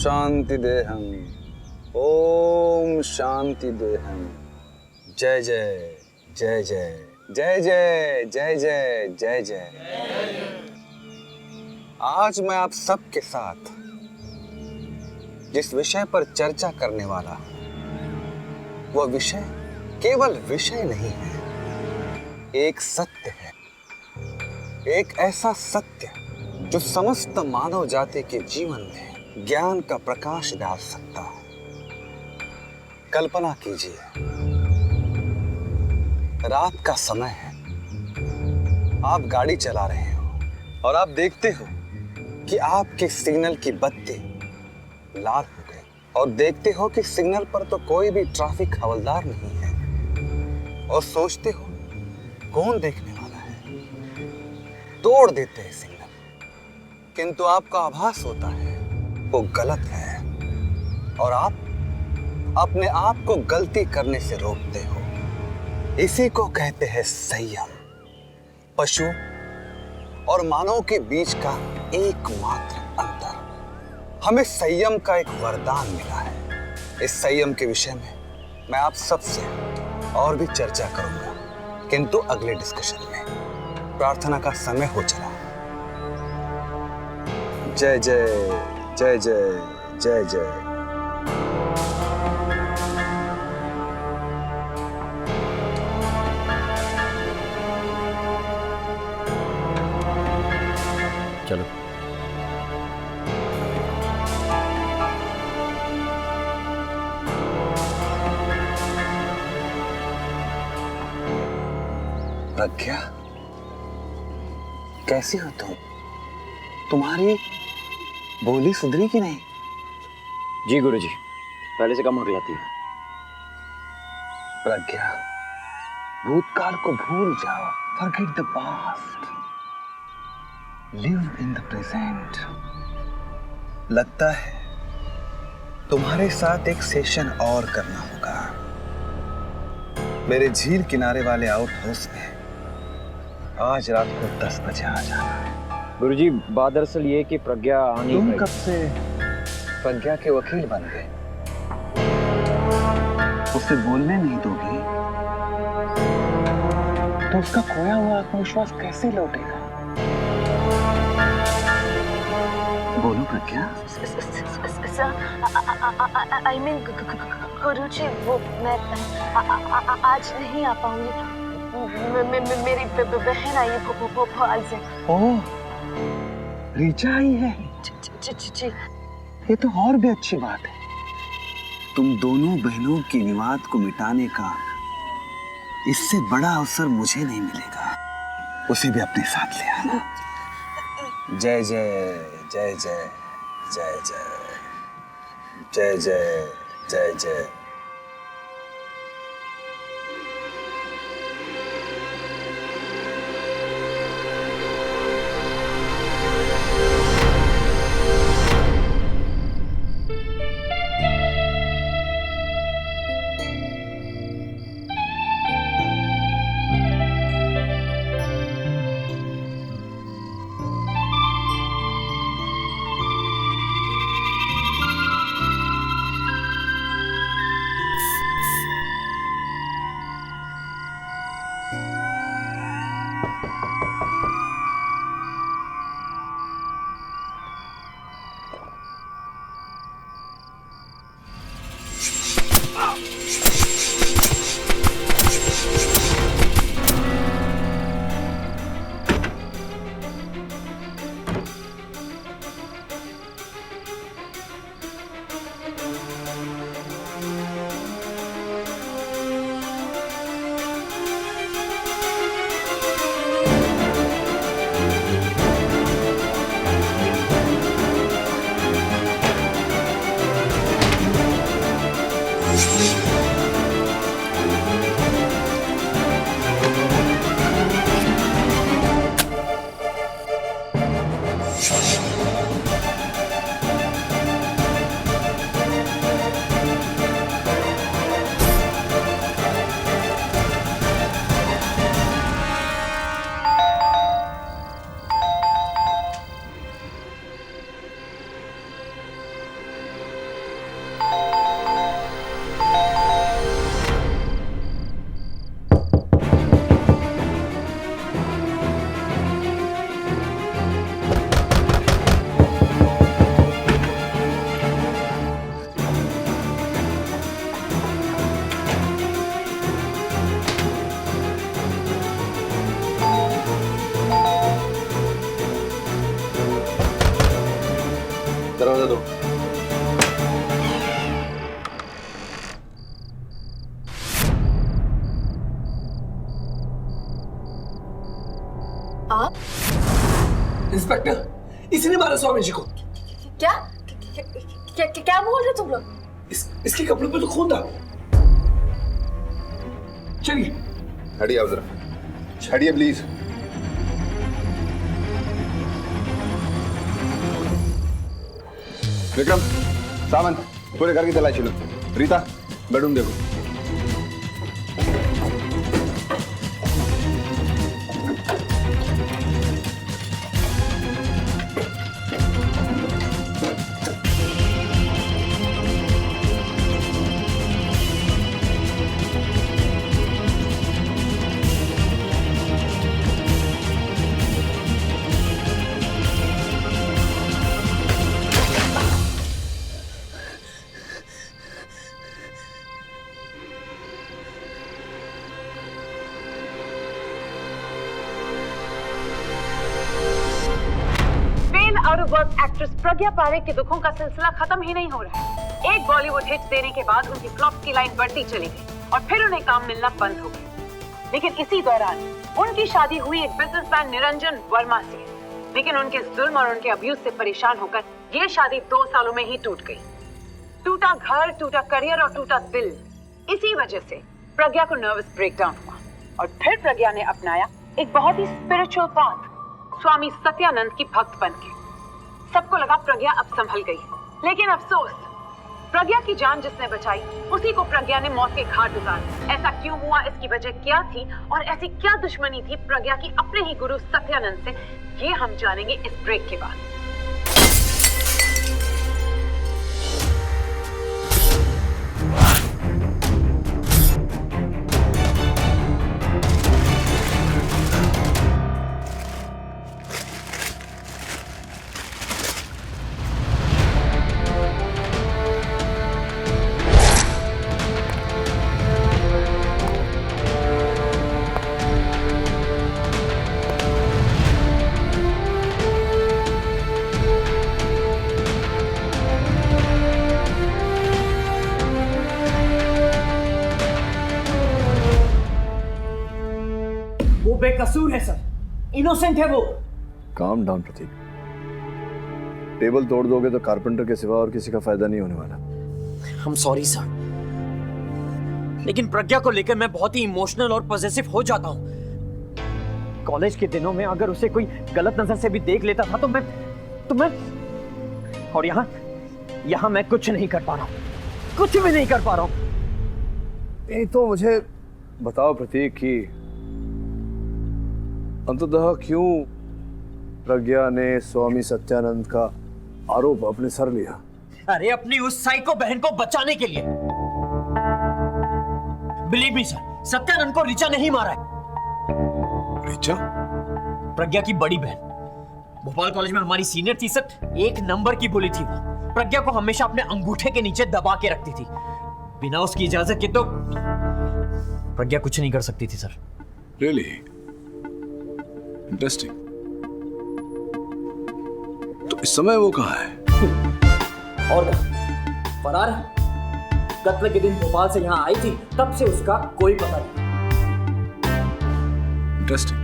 शांति देहम, ओम शांति देहम। जय जय जय जय जय जय जय जय जय जय। आज मैं आप सबके साथ जिस विषय पर चर्चा करने वाला हूं, वह विषय केवल विषय नहीं है, एक सत्य है। एक ऐसा सत्य जो समस्त मानव जाति के जीवन में ज्ञान का प्रकाश डाल सकता है। कल्पना कीजिए, रात का समय है, आप गाड़ी चला रहे हो और आप देखते हो कि आपके सिग्नल की बत्ती लाल हो गई और देखते हो कि सिग्नल पर तो कोई भी ट्रैफिक हवलदार नहीं है और सोचते हो कौन देखने वाला है, तोड़ देते हैं सिग्नल। किंतु आपका आभास होता है वो गलत है और आप अपने आप को गलती करने से रोकते हो। इसी को कहते हैं संयम। पशु और मानव के बीच का एकमात्र अंतर। हमें संयम का एक वरदान मिला है। इस संयम के विषय में मैं आप सबसे और भी चर्चा करूंगा, किंतु अगले डिस्कशन में। प्रार्थना का समय हो चला। जय जय जय जय जय जय। चलो। प्रज्ञा, कैसी हो तुम? तुम्हारी बोली सुधरी कि नहीं? जी गुरुजी, पहले से कम हो जाती है। प्रज्ञा, भूतकाल को भूल जाओ। Forget the past. Live in the present. लगता है तुम्हारे साथ एक सेशन और करना होगा। मेरे झील किनारे वाले आउट हाउस में आज रात को 10 बजे आ जाना। गुरुजी, बात दरअसल ये कि प्रज्ञा आनी। तुम कब से प्रज्ञा के वकील बन गए? उसे बोलने नहीं दोगी तो उसका खोया हुआ आत्मविश्वास कैसे लौटेगा? बोलो प्रज्ञा। आई मीन गुरुजी, वो मैं आज नहीं आ पाऊंगी। मेरी बहन आई है भोपाल से। ओह, रीचा आई है? जी। ये तो और भी अच्छी बात है। तुम दोनों बहनों के विवाद को मिटाने का इससे बड़ा अवसर मुझे नहीं मिलेगा। उसे भी अपने साथ ले आना। जय जय जय जय जय जय जय जय जय जय। आप? इंस्पेक्टर, इसने मारा स्वामी जी को। क्या क्या बोल रहे तुम लोग? इसके कपड़े पे तो खून था। चलिए हटिए आप जरा, हटिए प्लीज। विक्रम, सावंत, पूरे घर की तलाशी लो। रीता, बेडरूम देखो। आउट ऑफ वर्क एक्ट्रेस प्रज्ञा पारेख के दुखों का सिलसिला खत्म ही नहीं हो रहा है। एक बॉलीवुड हिट देने के बाद उनकी फ्लॉप की लाइन बढ़ती चली गई और फिर उन्हें काम मिलना बंद हो गया। लेकिन इसी दौरान उनकी शादी हुई एक बिजनेसमैन निरंजन वर्मा से। लेकिन उनके जुल्म और उनके अब्यूज से परेशान होकर ये शादी 2 सालों में ही टूट गई। टूटा घर, टूटा करियर और टूटा दिल। इसी वजह से प्रज्ञा को नर्वस ब्रेकडाउन हुआ और फिर प्रज्ञा ने अपनाया एक बहुत ही स्पिरिचुअल पाथ, स्वामी सत्यानंद की भक्त बनके। सबको लगा प्रज्ञा अब संभल गई, लेकिन अफसोस, प्रज्ञा की जान जिसने बचाई उसी को प्रज्ञा ने मौत के घाट उतारा। ऐसा क्यों हुआ, इसकी वजह क्या थी और ऐसी क्या दुश्मनी थी प्रज्ञा की अपने ही गुरु सत्यानंद से, ये हम जानेंगे इस ब्रेक के बाद। बेकसूर है सर, इनोसेंट है वो। काम डाउन प्रतीक। टेबल तोड़ दोगे तो कारपेंटर के सिवा और किसी का फायदा नहीं होने वाला। I'm sorry सर, लेकिन प्रज्ञा को लेकर मैं बहुत ही इमोशनल और पॉजिटिव हो जाता हूँ। कॉलेज के दिनों में अगर उसे कोई गलत नजर से भी देख लेता था तो मैं और यहाँ मैं कुछ नहीं कर पा रहा हूँ, कुछ भी नहीं कर पा रहा हूँ। ये तो मुझे बताओ प्रतीक कि अंततः क्यों प्रज्ञा ने स्वामी सत्यानंद का आरोप अपने सर लिया? अरे अपनी उस साइको बहन को बचाने के लिए। बिलीव मी सर, सत्यानंद को ऋचा नहीं मारा है। ऋचा? प्रज्ञा की बड़ी बहन, भोपाल कॉलेज में हमारी सीनियर थी सर, 1 नंबर की बुली थी वो। प्रज्ञा को हमेशा अपने अंगूठे के नीचे दबा के रखती थी। बिना उसकी इजाजत के तो प्रज्ञा कुछ नहीं कर सकती थी सर। Really interesting. तो इस समय वो कहाँ है? और फरार है। कत्ल के दिन भोपाल से यहाँ आई थी, तब से उसका कोई पता नहीं। इंटरेस्टिंग।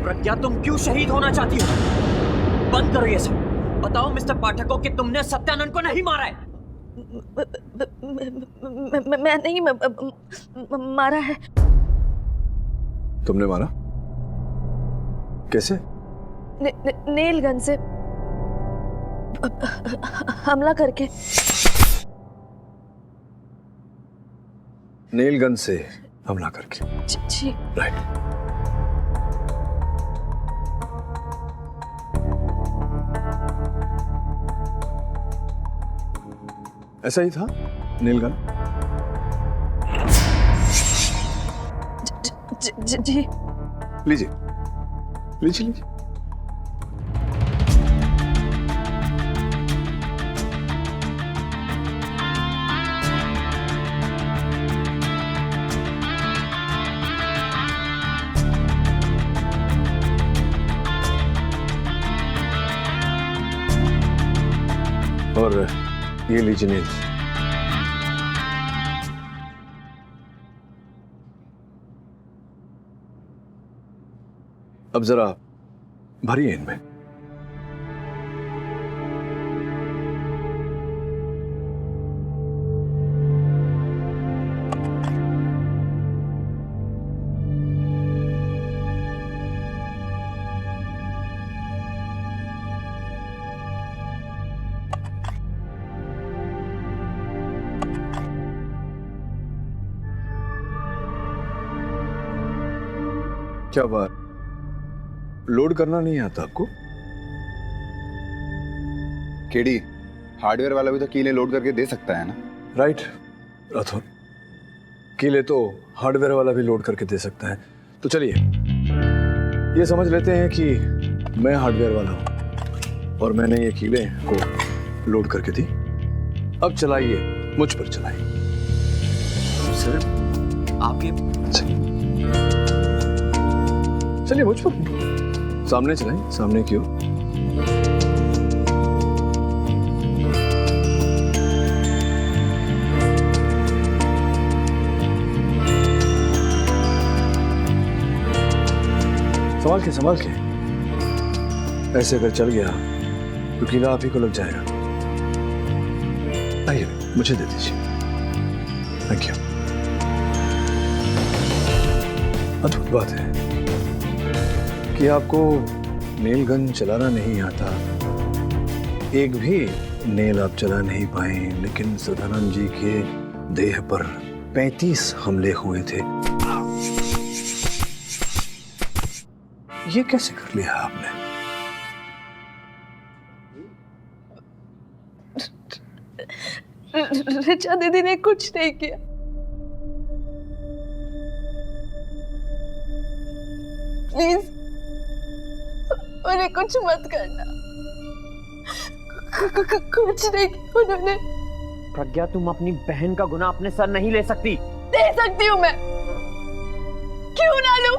प्रज्ञा, तुम क्यों शहीद होना चाहती हो? बंद करो ये सब। बताओ मिस्टर पाठक को कि तुमने सत्यानंद को नहीं मारा है। मैं नहीं मारा है। तुमने मारा? कैसे? नेल गन से हमला करके। नेल गन से हमला करके? जी। राइट। ऐसा ही था नेल गन? जी। लीजिए लीजिए लीजिए। और ये लीजिए नेल्स। अब जरा भरिए इनमें। क्या बात, लोड करना नहीं आता आपको? केडी, हार्डवेयर वाला भी तो कीलें लोड करके दे सकता है ना? राइट राठौर, कीले तो हार्डवेयर वाला भी लोड करके दे सकता है। तो चलिए ये समझ लेते हैं कि मैं हार्डवेयर वाला हूं और मैंने ये कीले को लोड करके दी। अब चलाइए, मुझ पर चलाइए। सर आपके चलिए मुझ पर, सामने चलाएं, सामने की ओर। संभाल के ऐसे अगर चल गया तो कीला आप ही को लग जाएगा। आइए मुझे दे दीजिए। Thank you. अद्भुत बात है कि आपको नेल गन चलाना नहीं आता, एक भी नेल आप चला नहीं पाए, लेकिन सदानंद जी के देह पर 35 हमले हुए थे। ये कैसे कर लिया आपने? ऋचा दीदी ने कुछ नहीं किया। प्लीज उन्हें कुछ मत करना। कुछ नहीं किया उन्होंने। प्रज्ञा, तुम अपनी बहन का गुनाह अपने सर नहीं ले सकती। दे सकती हूँ मैं, क्यों ना लूं?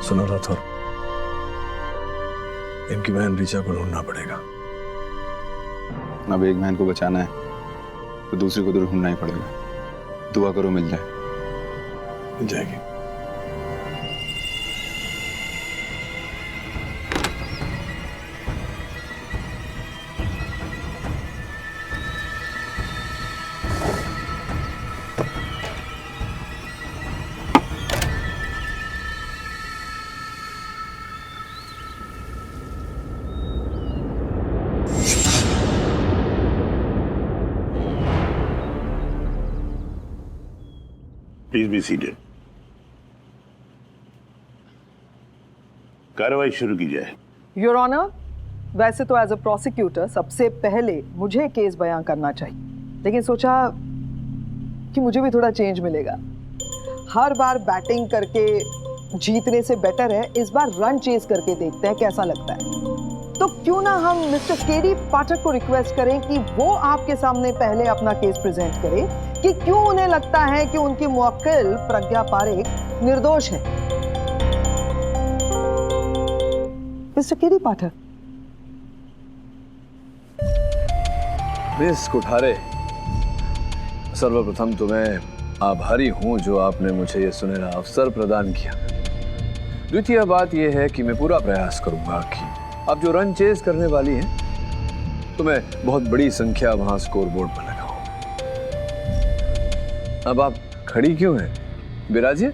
सुनो राठौर, इनकी बहन ऋचा को ढूंढना पड़ेगा। अब एक बहन को बचाना है तो दूसरी को तो ढूंढना ही पड़ेगा। दुआ करो मिल जाए। मिल जाएगी। Please be seated. कार्रवाई शुरू की जाए। योर ऑनर, वैसे तो एज अ प्रोसिक्यूटर सबसे पहले मुझे केस बयां करना चाहिए, लेकिन सोचा कि मुझे भी थोड़ा चेंज मिलेगा। हर बार बैटिंग करके जीतने से बेटर है इस बार रन चेज करके देखते हैं कैसा लगता है। तो क्यों ना हम मिस्टर केडी पाठक को रिक्वेस्ट करें कि वो आपके सामने पहले अपना केस प्रेजेंट करें कि क्यों उन्हें लगता है कि उनकी मुवक्किल प्रज्ञा पारेख निर्दोष है। मिस्टर केडी पाठक। मिस कुठारे, सर्वप्रथम तो मैं आभारी हूं जो आपने मुझे ये सुनहरा अवसर प्रदान किया। द्वितीय बात यह है कि मैं पूरा प्रयास करूंगा कि आप जो रन चेज करने वाली हैं तो मैं बहुत बड़ी संख्या वहां स्कोर बोर्ड पर लगाऊं। अब आप खड़ी क्यों हैं? विराजिए।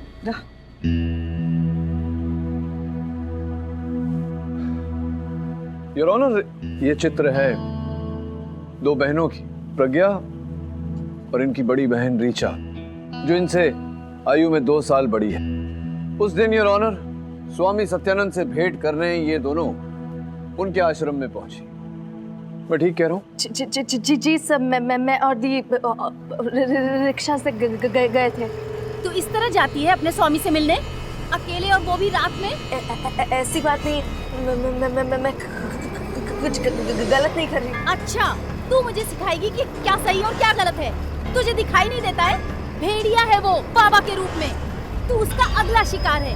योर ऑनर, ये चित्र है दो बहनों की, प्रज्ञा और इनकी बड़ी बहन ऋचा, जो इनसे आयु में 2 साल बड़ी है। उस दिन योर ऑनर स्वामी सत्यानंद से भेंट करने ये दोनों उनके आश्रम में पहुंची। मैं ठीक कह रहा हूँ? जी सर, मैं और दी रिक्शा से गए थे। तो इस तरह जाती है अपने स्वामी से मिलने अकेले, और वो भी रात में? ऐसी बात नहीं, मैं कुछ गलत नहीं कर रही। अच्छा, तू मुझे सिखाएगी कि क्या सही और क्या गलत है? तुझे दिखाई नहीं देता है? भेड़िया है वो बाबा के रूप में, तू उसका अगला शिकार है।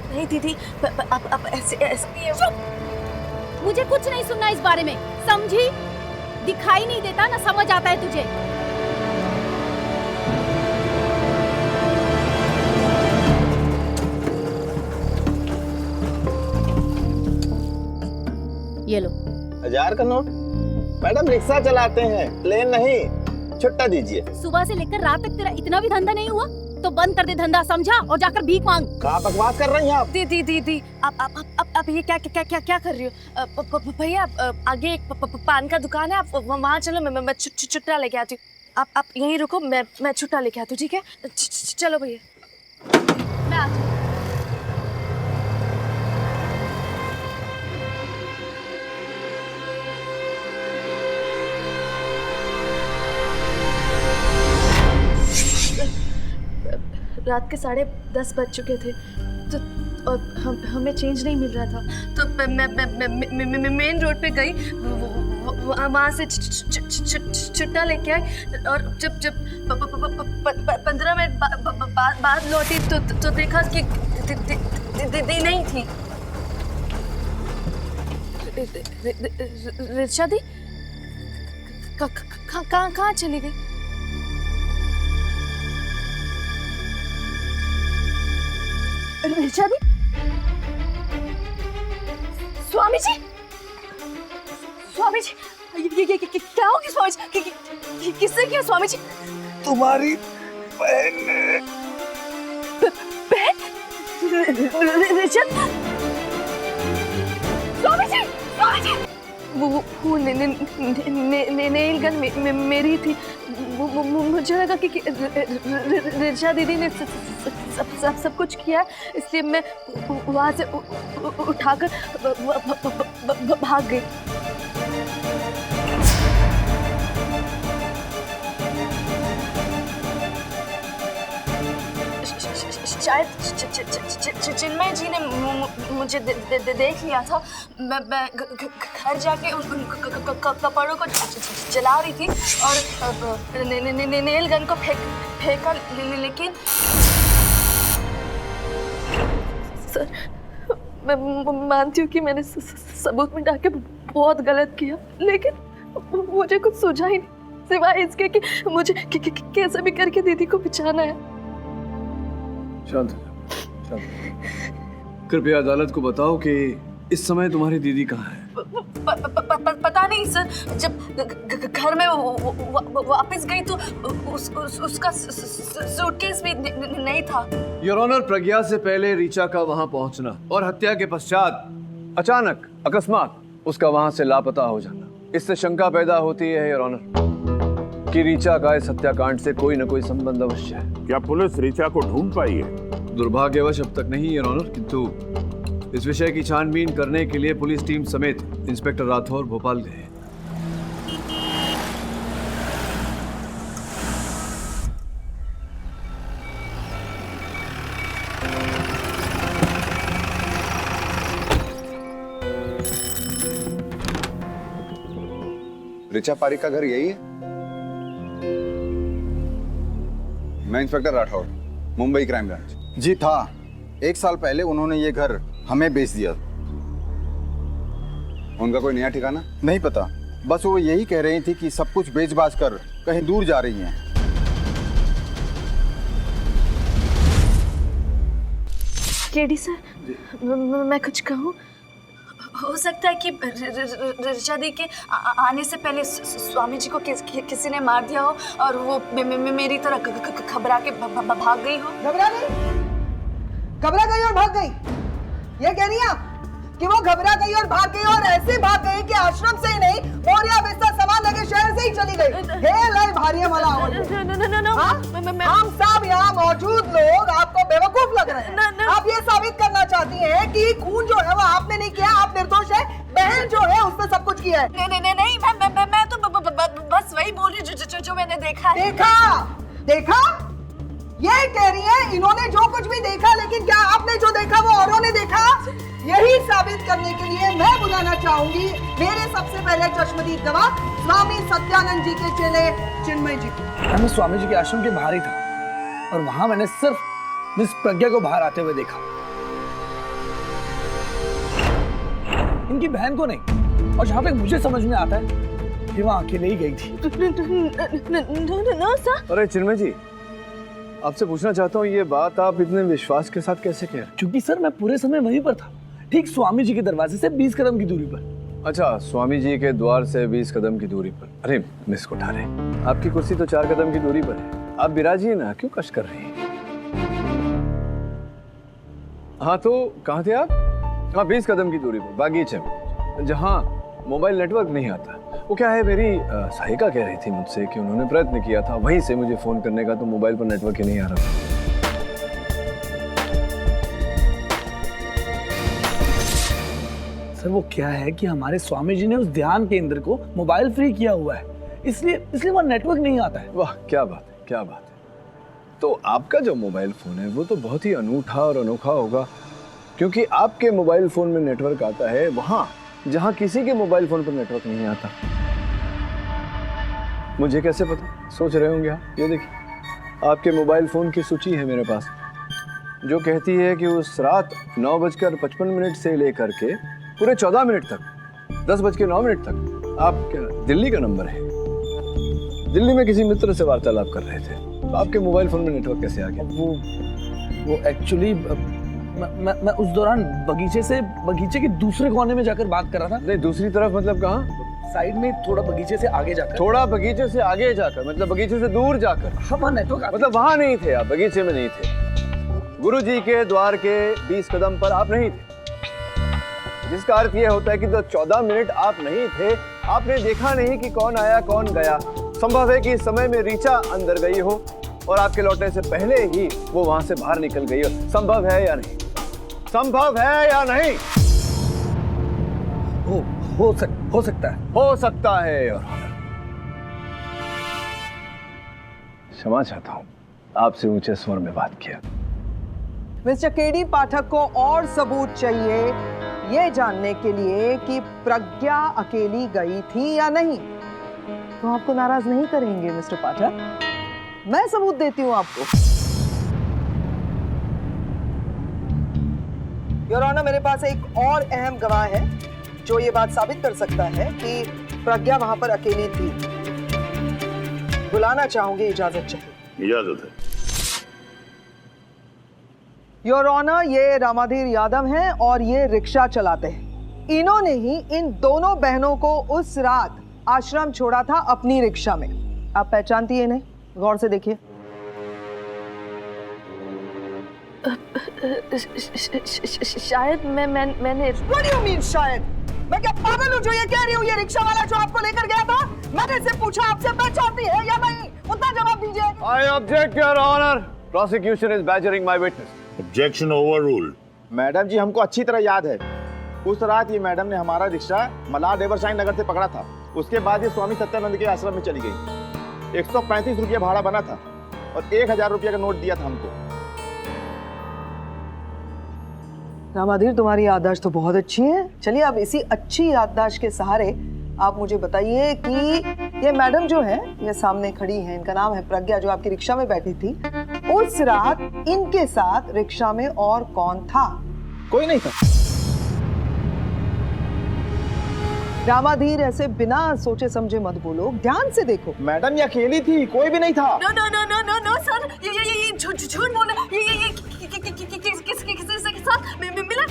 नहीं दीदी, अब ऐसे नहीं है। चुप! मुझे कुछ नहीं सुनना इस बारे में, समझी? दिखाई नहीं देता ना समझ आता है तुझे। ये लो। 1000 का नोट? मैडम रिक्शा चलाते हैं, प्लेन नहीं। छुट्टा दीजिए। सुबह से लेकर रात तक तेरा इतना भी धंधा नहीं हुआ तो बंद कर दे धंधा, समझा? और जाकर भीख मांग। क्या बकवास कर रही हैं आप? दीदी आप ये क्या कर रही हो? भैया आगे एक पान का दुकान है, आप वहाँ चलो, मैं छुट्टा लेके आती हूँ। आप यहीं रुको, मैं छुट्टा लेके आती हूँ, ठीक है? चलो भैया, मैं आती हूँ। रात के 10:30 बज चुके थे तो और हमें चेंज नहीं मिल रहा था, तो मैं मेन रोड पे गई, वहाँ से छुट्टा लेके आई, और जब 15 मिनट बाद लौटी तो देखा कि दी नहीं थी। रिचा दी कहाँ चली गई? रिचा दी? स्वामी जी, ये क्या हो गया स्वामी जी? किससे किया स्वामी जी? तुम्हारी बहन ने। बहन? रिचा? स्वामी जी, वो नेल गन मेरी थी। मुझे लगा कि रिचा दीदी ने सब कुछ किया, इसलिए मैं वहाँ से उठाकर भाग गई। शायद चिन्मय जी ने मुझे देख लिया था। मैं घर जाके उन कपड़ों को जला रही थी और नेल गन को फेंका, लेकिन सर मैं मानती हूँ कि मैंने सबूत में डाल के बहुत गलत किया, लेकिन मुझे कुछ सूझा ही नहीं सिवाय इसके कि मुझे कैसे भी करके दीदी को बचाना है। शांत, कृपया अदालत को बताओ कि इस समय तुम्हारी दीदी कहाँ है? पता नहीं सर, जब घर में वापस गई तो उसका सूटकेस भी नहीं था। योर ऑनर, प्रज्ञा से पहले रीचा का वहां पहुंचना और हत्या के पश्चात अचानक अकस्मात उसका वहां से लापता हो जाना, इससे शंका पैदा होती है योर ऑनर कि रीचा का इस हत्याकांड से कोई न कोई संबंध अवश्य है। क्या पुलिस रीचा को ढूंढ पाई है? दुर्भाग्यवश अब तक नहीं योर ऑनर, किंतु इस विषय की छानबीन करने के लिए पुलिस टीम समेत इंस्पेक्टर राठौर भोपाल गए। रिचा पारिक का घर यही है? मैं inspector Rathore, Mumbai crime branch. जी था, 1 साल पहले उन्होंने ये घर हमें बेच दिया। उनका कोई नया ठिकाना? नहीं पता, बस वो यही कह रही थी कि सब कुछ बेच बाच कर कहीं दूर जा रही हैं। केडी सर, मैं कुछ कहूँ? हो सकता है कि रिचा दी के आने से पहले स्वामी जी को किसी ने मार दिया हो और वो मेरी तरह घबरा के भाग गई हो। घबरा गई और भाग गई, ये कह रही हैं आप कि वो घबरा गई और भाग गई, और ऐसे भाग गई कि आश्रम से ही नहीं मोरिया बिस्तर सामान लेके शहर से ही चली गई। हे लाई भारी मला हम सब यहाँ मौजूद लोग आपको बेवकूफ लग रहे हैं। आप ये साबित करना चाहती हैं कि खून जो है वो आपने नहीं किया, आप निर्दोष है, बहन जो है उसने सब कुछ किया है। नहीं, मैं तो बस वही बोल रही जो मैंने देखा है। देखा ये कह रही है इन्होंने जो कुछ भी देखा, लेकिन क्या आपने जो देखा वो औरों ने देखा? यही साबित करने के लिए मैं बुलाना चाहूंगी मेरे सबसे पहले चश्मदीद गवाह स्वामी सत्यानंद जी के चेले चिन्मय जी को। मैं स्वामी जी के आश्रम के बाहर ही था और वहां मैंने सिर्फ मिस प्रज्ञा को बाहर आते हुए देखा, इनकी बहन को नहीं। और जहां तक मुझे समझ में आता है कि वहां अकेले ही गई थी। No sir. अरे चिन्मय जी, आपसे पूछना चाहता हूँ, ये बात आप इतने विश्वास के साथ कैसे कह रहे हैं? क्योंकि सर मैं पूरे समय वहीं पर था, ठीक स्वामी जी के दरवाजे से 20 कदम की दूरी पर। अच्छा, स्वामी जी के द्वार से 20 कदम की दूरी पर। अरे मिस कोठारे, आपकी कुर्सी तो 4 कदम की दूरी पर है, आप विराजिए ना, क्यों कष्ट कर रही हैं? हाँ तो कहाँ थे आप? हाँ 20 कदम की दूरी पर बागीचे में, जहाँ मोबाइल नेटवर्क नहीं आता। वो क्या है, मेरी सहायिका कह रही थी मुझसे कि उन्होंने प्रयत्न किया था वहीं से मुझे फोन करने का, तो मोबाइल पर नेटवर्क ही नहीं आ रहा था। सर वो क्या है कि हमारे स्वामी जी ने उस ध्यान केंद्र को मोबाइल फ्री किया हुआ है, इसलिए वहाँ नेटवर्क नहीं आता है। वाह क्या बात है, क्या बात है। तो आपका जो मोबाइल फोन है वो तो बहुत ही अनूठा और अनोखा होगा, क्योंकि आपके मोबाइल फोन में नेटवर्क आता है वहां जहां किसी के मोबाइल फोन पर नेटवर्क नहीं आता। मुझे कैसे पता? सोच रहे होंगे आप। ये देखिए, आपके मोबाइल फोन की सूची है मेरे पास, जो कहती है कि उस रात 9:55 से लेकर के पूरे 14 मिनट तक, 10:09 तक आप क्या दिल्ली का नंबर है, दिल्ली में किसी मित्र से वार्तालाप कर रहे थे। तो आपके मोबाइल फोन में नेटवर्क कैसे आ गया? वो एक्चुअली मैं उस दौरान बगीचे के दूसरे कोने में जाकर बात कर रहा था। नहीं, दूसरी तरफ मतलब कहाँ? साइड में, थोड़ा बगीचे से आगे जाकर। थोड़ा बगीचे से आगे जाकर मतलब बगीचे से दूर जाकर? हाँ वहाँ नेटवर्क, मतलब वहां नहीं थे आप, बगीचे में नहीं थे, गुरुजी के द्वार के 20 कदम पर आप नहीं थे, जिसका अर्थ यह होता है कि तो 14 मिनट आप नहीं थे, आपने देखा नहीं कि कौन आया कौन गया। संभव है कि इस समय में रीचा अंदर गई हो और आपके लौटने से पहले ही वो वहां से बाहर निकल गई हो। संभव है या नहीं? संभव है या नहीं? हो सकता है। हो सकता है। और क्षमा चाहता हूं, आपसे ऊंचे स्वर में बात किया। मिस्टर केडी पाठक को और सबूत चाहिए ये जानने के लिए कि प्रज्ञा अकेली गई थी या नहीं। तो आपको नाराज नहीं करेंगे मिस्टर पाठक, मैं सबूत देती हूं आपको। योर ऑनर, मेरे पास एक और अहम गवाह है जो ये बात साबित कर सकता है कि प्रज्ञा वहां पर अकेली थी। बुलाना चाहूंगी, इजाजत चाहिए। इजाजत है। योर ऑनर, ये रामाधीर यादव हैं और ये रिक्शा चलाते हैं। इन्होंने ही इन दोनों बहनों को उस रात आश्रम छोड़ा था अपनी रिक्शा में। आप पहचानती है इन्हें? गौर से देखिए। शायद मैंने What do you mean शायद? मैं क्या पागल हूँ जो ये कह रही हूँ? ये रिक्शा वाला जो आपको लेकर गया था, मैंने इससे पूछा आपसे पहचानती है या नहीं? उतना जवाब दीजिए। I object, Your Honor. Prosecution is badgering my witness. Objection overruled. Madam ji, हमको अच्छी तरह याद है, उस रात ये मैडम ने हमारा रिक्शा मलार डेवरसाइन नगर से पकड़ा था। उसके बाद ये स्वामी सत्यानंद के आश्रम में चली गई। 135 रुपया भाड़ा बना था और 1000 रुपया का नोट दिया था हमको। रामाधीर, तुम्हारी याददाश्त तो बहुत अच्छी है। चलिए, अब इसी अच्छी याददाश्त के सहारे आप मुझे बताइए कि ये मैडम जो है, ये सामने खड़ी है, इनका नाम है प्रज्ञा, जो आपकी रिक्शा में बैठी थी, उस रात इनके साथ रिक्शा में और कौन था? कोई नहीं था। रामाधीर, ऐसे बिना सोचे समझे मत बोलो, ध्यान से देखो। मैडम ये अकेली थी, कोई भी नहीं था। नो सर, ये झूठ बोल रहे। ये किसी के साथ मिला?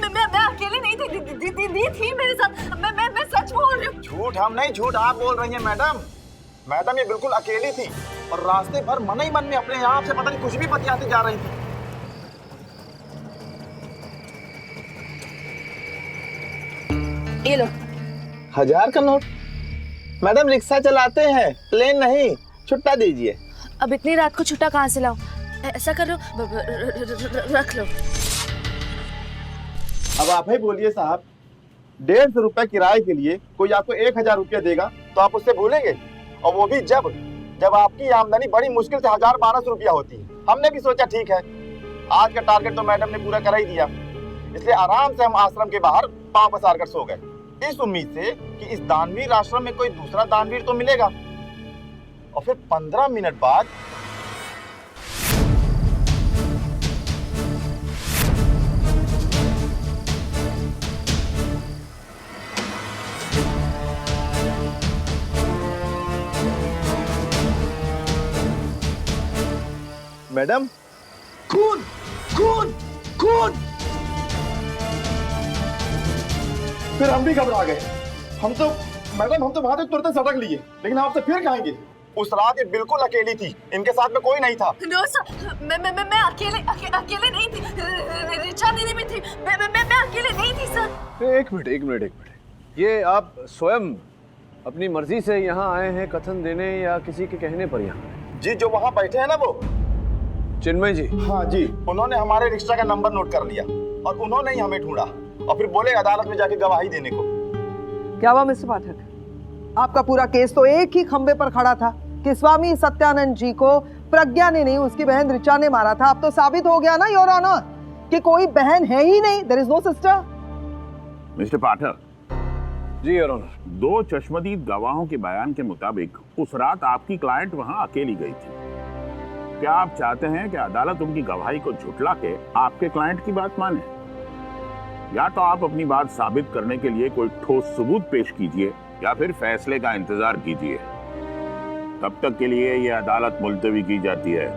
मैं अकेले नहीं थी, दीदी थी मेरे साथ। मैं सच बोल रही हूँ। झूठ हम नहीं, झूठ आप बोल रही हैं मैडम। मैडम ये बिल्कुल अकेली थी और रास्ते भर मन ही मन में अपने आप से पता नहीं कुछ भी बतियाती जा रही थी। ये लो। 1000 का नोट? मैडम रिक्शा चलाते हैं, प्लेन नहीं। छुट्टा दीजिए। अब इतनी रात को छुट्टा कहाँ से लाऊं? ऐसा करो, रख लो। अब आप ही बोलिए साहब, 150 रुपए किराए के लिए कोई आपको 1000 रुपया देगा तो आप उससे भूलेंगे? और वो भी जब आपकी आमदनी बड़ी मुश्किल से 1000-1200 रुपया होती है। हमने भी सोचा ठीक है, आज का टारगेट तो मैडम ने पूरा करा ही दिया। इसलिए आराम से हम आश्रम के बाहर पांव पसार कर सो गए, इस उम्मीद से कि इस दानवीर आश्रम में कोई दूसरा दानवीर तो मिलेगा। और फिर 15 मिनट बाद मैडम, खून खून खून। फिर हम भी घबरा गए। हम तो वहां तक तुरंत सड़क लिए, लेकिन आपसे फिर कहेंगे उस रात ये बिल्कुल अकेली थी, इनके साथ में कोई नहीं था। नो सर, मैं अकेले नहीं थी, रिचा दीदी भी थी, मैं अकेले नहीं थी सर। एक मिनट। ये आप स्वयं अपनी मर्जी से यहाँ आए हैं कथन देने या किसी के कहने पर यहाँ? जी, जो वहाँ बैठे हैं ना वो चिन्मय जी। हाँ जी, उन्होंने हमारे रिक्शा का नंबर नोट कर लिया और उन्होंने ही हमें ढूंढा और फिर बोले अदालत में जाके गवाही देने को। क्या हुआ मिस्टर पाठक, आपका पूरा केस तो एक ही खंबे पर खड़ा था कि स्वामी सत्यानंद जी को प्रज्ञा ने नहीं, उसकी बहन ऋचा ने मारा था। अब तो साबित हो गया ना योर ऑनर कि कोई बहन है ही नहीं, there is no sister. Mister Pathak. जी योर ऑनर। 2 चश्मदीद गवाहों के बयान के मुताबिक उस रात आपकी क्लाइंट वहां अकेली गई थी। क्या आप चाहते हैं कि अदालत उनकी गवाही को झुठला के आपके क्लाइंट की बात माने, या तो आप अपनी बात साबित करने के लिए कोई ठोस सबूत पेश कीजिए या फिर फैसले का इंतजार कीजिए। तब तक के लिए यह अदालत मुलतवी की जाती है।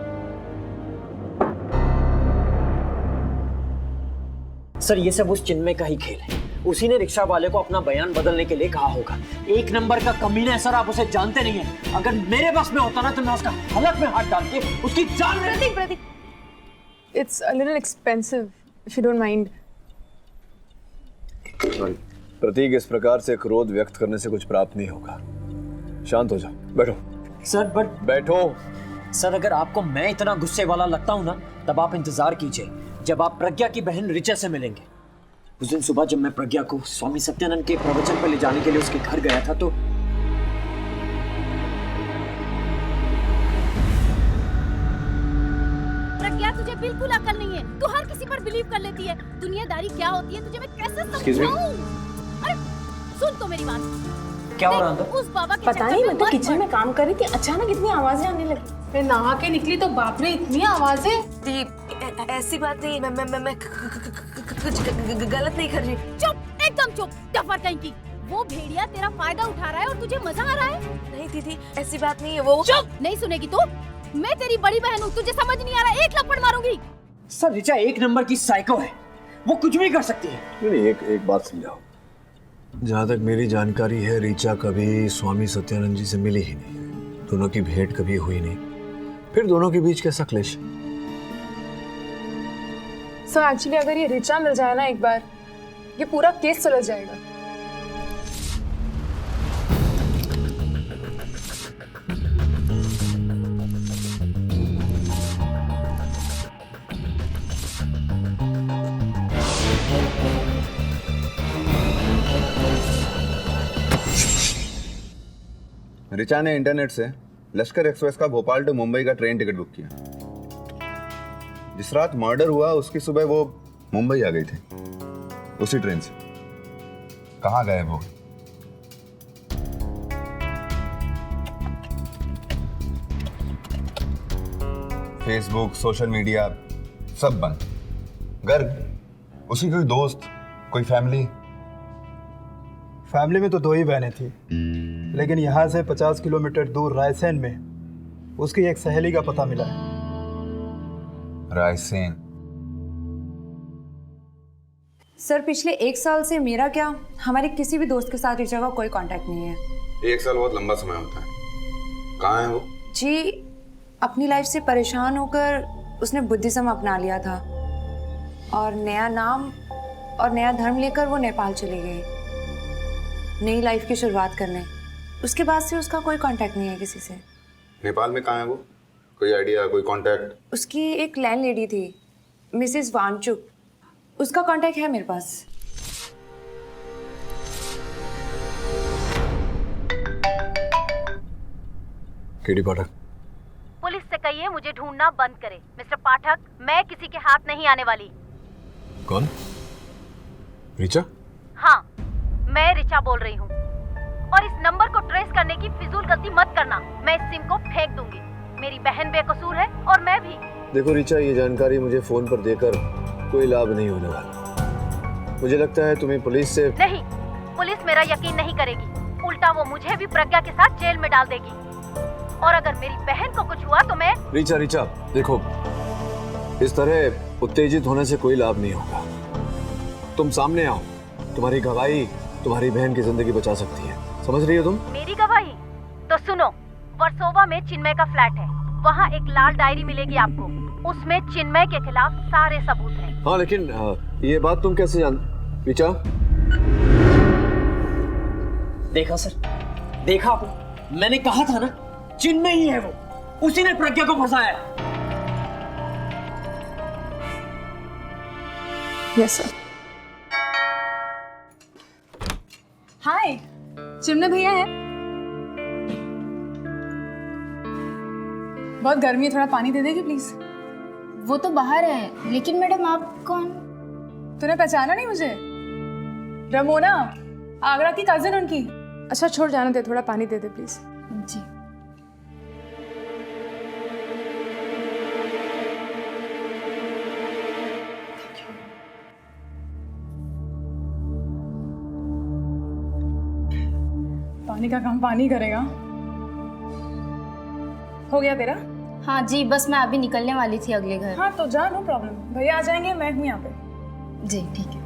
सर ये सब उस चिन्मय का ही खेल है, उसी ने रिक्शा वाले को अपना बयान बदलने के लिए कहा होगा। 1 नंबर का कमीना है सर, आप उसे जानते नहीं हैं। अगर मेरे बस में होता ना तो मैं उसका हलक में हाथ डाल के उसकी जान ले। प्रतीक, It's a little expensive, if you don't mind. प्रतीक, इस प्रकार से क्रोध व्यक्त करने से कुछ प्राप्त नहीं होगा। शांत हो जाओ, बैठो। सर बट बैठो। सर अगर आपको मैं इतना गुस्से वाला लगता हूं ना, तब आप इंतजार कीजिए जब आप प्रज्ञा की बहन ऋचा से मिलेंगे। उस दिन सुबह जब मैं प्रज्ञा को स्वामी सत्यानंद के प्रवचन पर ले जाने के लिए उसके घर गया था तो प्रज्ञा, तुझे बिल्कुल अकल नहीं है, तू हर किसी पर बिलीव कर लेती है। दुनियादारी क्या होती है तुझे मैं कैसे समझाऊं? अरे सुन तो मेरी बात। क्या हो रहा है? उस बाबा के पता नहीं, मैं तो किचन में काम कर रही थी, अचानक इतनी आवाजें आने लगी। मैं नहा के निकली तो बाप रे इतनी आवाजें। ऐसी बात नहीं, मैं कुछ गलत नहीं कर रही। चुप, एकदम चुप, डफर कहीं की। वो भेड़िया तेरा फायदा उठा रहा है और तुझे मजा आ रहा है। नहीं दीदी, ऐसी बात नहीं है। वो चुप, नहीं सुनेगी तू। मैं तेरी बड़ी बहन हूँ, तुझे समझ नहीं आ रहा, एक लपड़ मारूंगी। सर ऋचा 1 नंबर की साइको है, वो कुछ भी कर सकती है। नहीं, एक बात समझाओ। जहाँ तक मेरी जानकारी है, ऋचा कभी स्वामी सत्यानंद जी से मिली ही नहीं, दोनों की भेंट कभी हुई नहीं। फिर दोनों के बीच कैसा क्लेश? सर एक्चुअली अगर ये ऋचा मिल जाए ना एक बार, ये पूरा केस सुलझ जाएगा। ऋचा ने इंटरनेट से लश्कर एक्सप्रेस का भोपाल टू मुंबई का ट्रेन टिकट बुक किया। जिस रात मर्डर हुआ उसकी सुबह वो मुंबई आ गई थी उसी ट्रेन से। कहाँ गए वो? फेसबुक, सोशल मीडिया सब बंद। घर उसी कोई दोस्त, कोई फैमिली? फैमिली में तो 2 ही बहनें थी, लेकिन यहाँ से 50 किलोमीटर दूर रायसेन में उसकी एक सहेली का पता मिला है। रायसेन? सर पिछले 1 साल से मेरा क्या, हमारे किसी भी दोस्त के साथ ऋचा का कोई कांटेक्ट नहीं है। 1 साल बहुत लंबा समय होता है। कहाँ है वो? जी अपनी लाइफ से परेशान होकर उसने बुद्धिज्म अपना लिया था और नया नाम और नया धर्म लेकर वो नेपाल चली गई नई लाइफ की शुरुआत करने। उसके बाद से उसका कोई कांटेक्ट नहीं है किसी से। नेपाल में कहाँ है वो? कोई आइडिया, कोई कांटेक्ट? उसकी एक लैंड लेडी थी, मिसेस वानचुक, उसका कांटेक्ट है मेरे पास। केडी पाठक, पुलिस से कहिए मुझे ढूंढना बंद करे। मिस्टर पाठक, मैं किसी के हाथ नहीं आने वाली। कौन? ऋचा? हाँ, मैं ऋचा बोल रही हूँ। और इस नंबर को ट्रेस करने की फिजूल गलती मत करना। मैं इस सिम को फेंक दूंगी। मेरी बहन बेकसूर है और मैं भी। देखो ऋचा, ये जानकारी मुझे फोन पर देकर कोई लाभ नहीं होने वाला। मुझे लगता है तुम्हें पुलिस से... नहीं, पुलिस मेरा यकीन नहीं करेगी। उल्टा वो मुझे भी प्रज्ञा के साथ जेल में डाल देगी। और अगर मेरी बहन को कुछ हुआ तो मैं... ऋचा, देखो, इस तरह उत्तेजित होने से कोई लाभ नहीं होगा। तुम सामने आओ। तुम्हारी गवाही तुम्हारी बहन की जिंदगी बचा सकती है। समझ रही हो तुम? मेरी गवाही? तो सुनो, वर्सोवा में चिन्मय का फ्लैट है। वहाँ एक लाल डायरी मिलेगी आपको। उसमें चिन्मय के खिलाफ सारे सबूत हैं। हाँ, लेकिन ये बात तुम कैसे जान... ऋचा? देखा सर, देखा आपने? मैंने कहा था ना, चिन्मय ही है वो। उसी ने प्रज्ञा को फंसाया। Yes sir. हाय, चिन्मय भैया है? बहुत गर्मी है, थोड़ा पानी दे देगी प्लीज? वो तो बाहर है, लेकिन मैडम आप कौन? तूने पहचाना नहीं मुझे? रमोना, आगरा की कजिन उनकी। अच्छा छोड़, जाने दे, थोड़ा पानी दे दे प्लीज। जी। पानी का काम पानी करेगा। हो गया तेरा? हाँ जी, बस मैं अभी निकलने वाली थी अगले घर। हाँ तो जा, नो प्रॉब्लम। भैया आ जाएंगे, मैं हूँ यहाँ पे। जी ठीक है।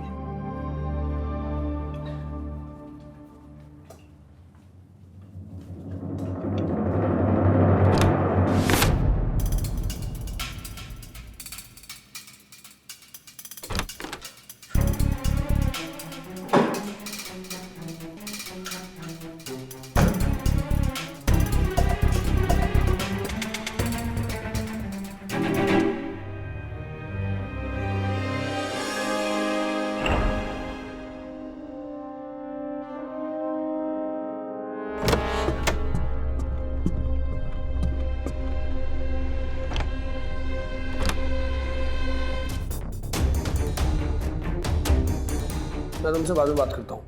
मैं तुमसे बाद में बात करता हूँ।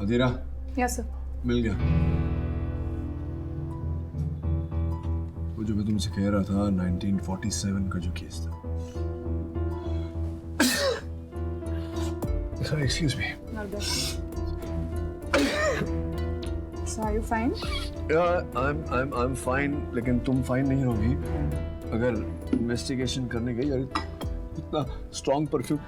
अधीरा? Yes sir. मिल गया वो जो मैं तुमसे कह रहा था, 1947 का जो केस था। Excuse me. So are you fine? Yeah, I'm fine. लेकिन तुम फाइन नहीं रहोगी अगर इन्वेस्टिगेशन करने गई और इतना स्ट्रॉन्ग परफ्यूम।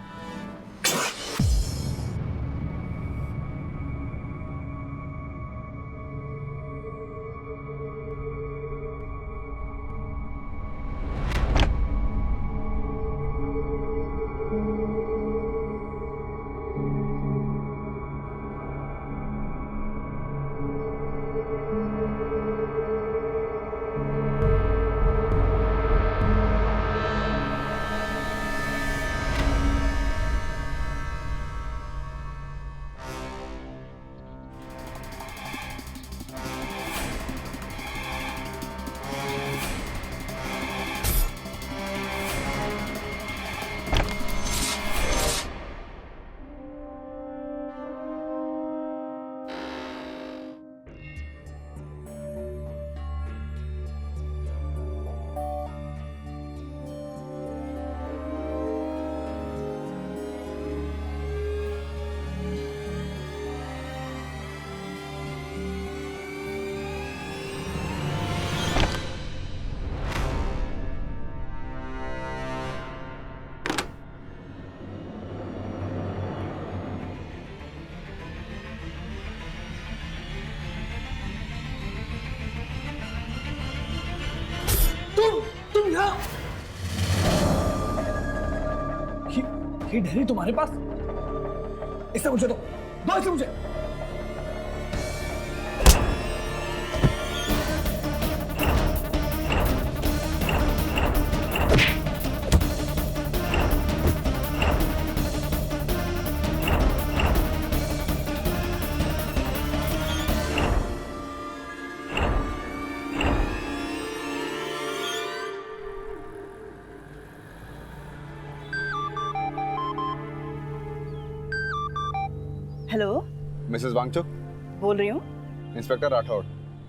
तुम यहाँ? ये डायरी तुम्हारे पास? इसे मुझे दो इसे मुझे। हेलो, मिसेस वांगचुक, बोल रही हूँ। Inspector Rathore,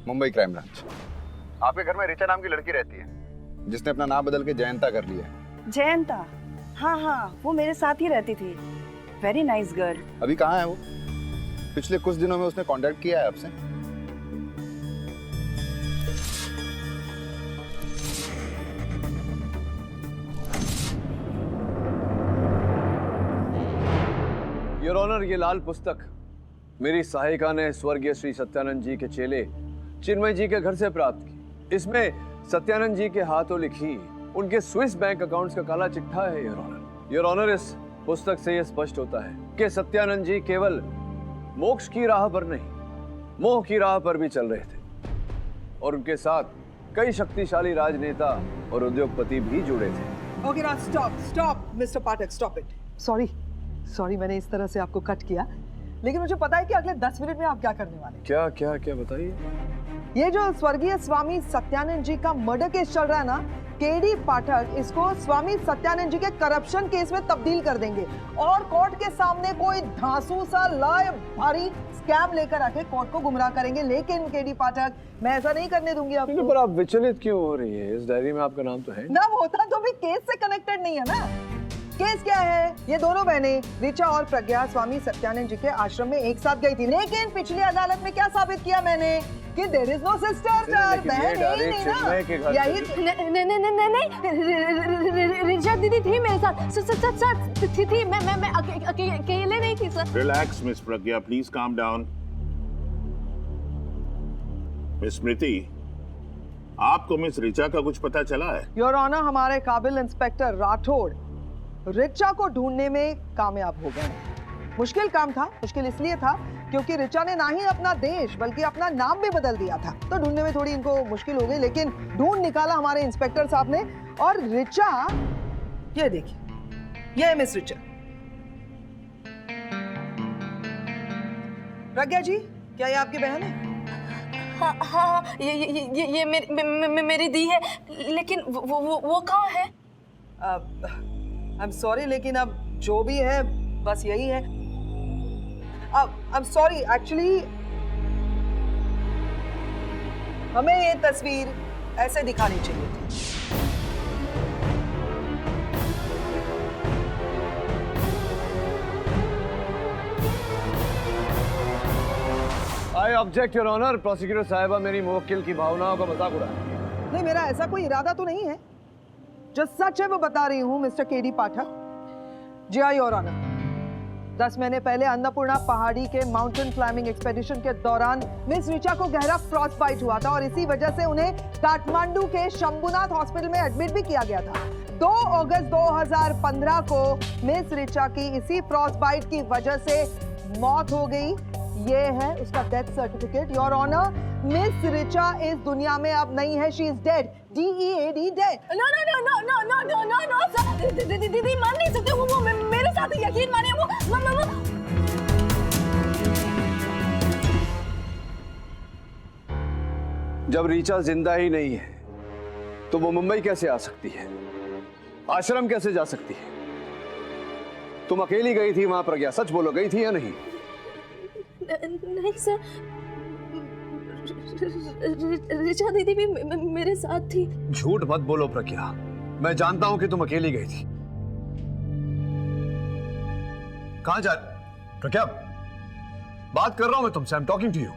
Mumbai crime branch. आपके घर में रिचा नाम की लड़की रहती है जिसने अपना नाम बदल के जयंता कर लिया है। जयंता, हाँ हाँ, वो मेरे साथ ही रहती थी। Very nice girl. अभी कहाँ है वो? पिछले कुछ दिनों में उसने कांटेक्ट किया है आपसे? योर ऑनर, ये लाल पुस्तक मेरी सहायिका ने स्वर्गीय श्री सत्यानंद जी के चेले चिन्मय जी के घर से प्राप्त की। इसमें सत्यानंद जी के हाथों लिखी उनके स्विस बैंक अकाउंट्स का काला चिट्ठा है। योर ऑनर, योर ऑनर, इस पुस्तक से यह स्पष्ट होता है कि सत्यानंद जी केवल मोक्ष की राह पर नहीं, मोह की राह पर भी चल रहे थे और उनके साथ कई शक्तिशाली राजनेता और उद्योगपति भी जुड़े थे। ओके ना, stop mister Pathak, stop it. Sorry मैंने इस तरह से आपको कट किया, लेकिन मुझे पता है कि अगले 10 मिनट में आप क्या करने वाले हैं। क्या क्या क्या बताइए। ये जो स्वर्गीय स्वामी सत्यानंद जी का मर्डर केस चल रहा है ना, केडी पाठक इसको स्वामी सत्यानंद जी के करप्शन केस में तब्दील कर देंगे और कोर्ट के सामने कोई धांसू सा लाए भारी स्कैम लेकर आके कोर्ट को गुमराह करेंगे। लेकिन केडी पाठक, मैं ऐसा नहीं करने दूंगी आपको। पर आप विचलित क्यों हो रही है? इस डायरी में आपका नाम तो है। नाम होता तो भी केस से कनेक्टेड नहीं है ना। केस क्या है? ये दोनों बहनें रिचा और प्रज्ञा स्वामी सत्यानंद जी के आश्रम में एक साथ गई थी, लेकिन पिछली अदालत में क्या साबित किया मैंने कि देयर इज नो सिस्टर। बहन ही नहीं ना, यही रिचा दीदी थी मेरे साथ, थी। मैं अकेले नहीं थी sir. Relax miss Pragya, please calm down. Miss Smriti, आपको मिस रिचा का कुछ पता चला है? योर ऑनर, हमारे काबिल इंस्पेक्टर राठौड़ रिचा को ढूंढने में कामयाब हो गए। मुश्किल काम था, मुश्किल इसलिए था क्योंकि रिचा ने ना ही अपना देश बल्कि अपना नाम भी बदल दिया था, तो ढूंढने में थोड़ी इनको मुश्किल हो गई, लेकिन ढूंढ निकाला हमारे इंस्पेक्टर साहब ने। और रिचा, ये देखिए, ये है मिस रिचा। प्रज्ञा जी, क्या ये आपकी बहन है? हाँ, ये मेरी दी है, लेकिन वो कहाँ है? आई एम सॉरी, लेकिन अब जो भी है बस यही है। आई एम सॉरी, एक्चुअली हमें ये तस्वीर ऐसे दिखानी चाहिए थी। I object your honour. Prosecutor साहिबा मेरी मुवक्किल की भावनाओं का मजाक उड़ा रही है। नहीं, मेरा ऐसा कोई इरादा तो नहीं है। जो सच है वो बता रही हूँ मिस्टर केडी पाठक। जी हाँ योर ऑनर, 10 महीने पहले अन्नपूर्णा पहाड़ी के माउंटेन क्लाइंबिंग एक्सपेडिशन के दौरान मिस रिचा को गहरा फ्रॉस्ट बाइट हुआ था और इसी वजह से उन्हें काठमांडू के शंभुनाथ हॉस्पिटल में एडमिट भी किया गया था। 2 अगस्त 2015 को मिस रिचा की इसी फ्रॉस्ट बाइट की वजह से मौत हो गई। ये है उसका death certificate your honour. Miss Richa इस दुनिया में अब नहीं है, she is dead, DEAD, dead. No sir, दीदी मान नहीं सकते, वो मेरे साथ यकीन मानिए, वो जब रिचा जिंदा ही नहीं है तो वो मुंबई कैसे आ सकती है? आश्रम कैसे जा सकती है? तुम अकेली गई थी वहां प्रज्ञा, सच बोलो, गई थी या नहीं? नहीं सर, रिचा दीदी भी मेरे साथ थी। झूठ मत बोलो प्रज्ञा, मैं जानता हूं कि तुम अकेली गई थी। कहां जा प्रज्ञा? बात कर रहा हूं मैं तुमसे, I am talking to you.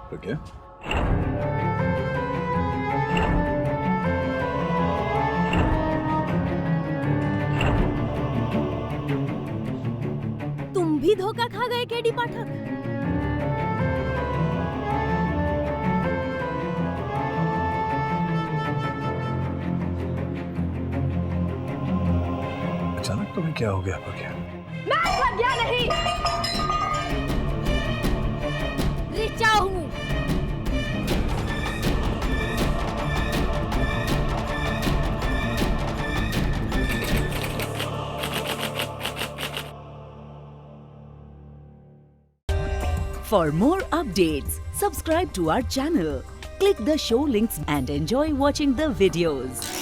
Pragya, तुम भी धोखा खा गए केडी पाठक। अचानक तुम्हें क्या हो गया प्रज्ञा? मैं प्रज्ञा नहीं, रिचा हूँ। For more updates, subscribe to our channel, click the show links and enjoy watching the videos.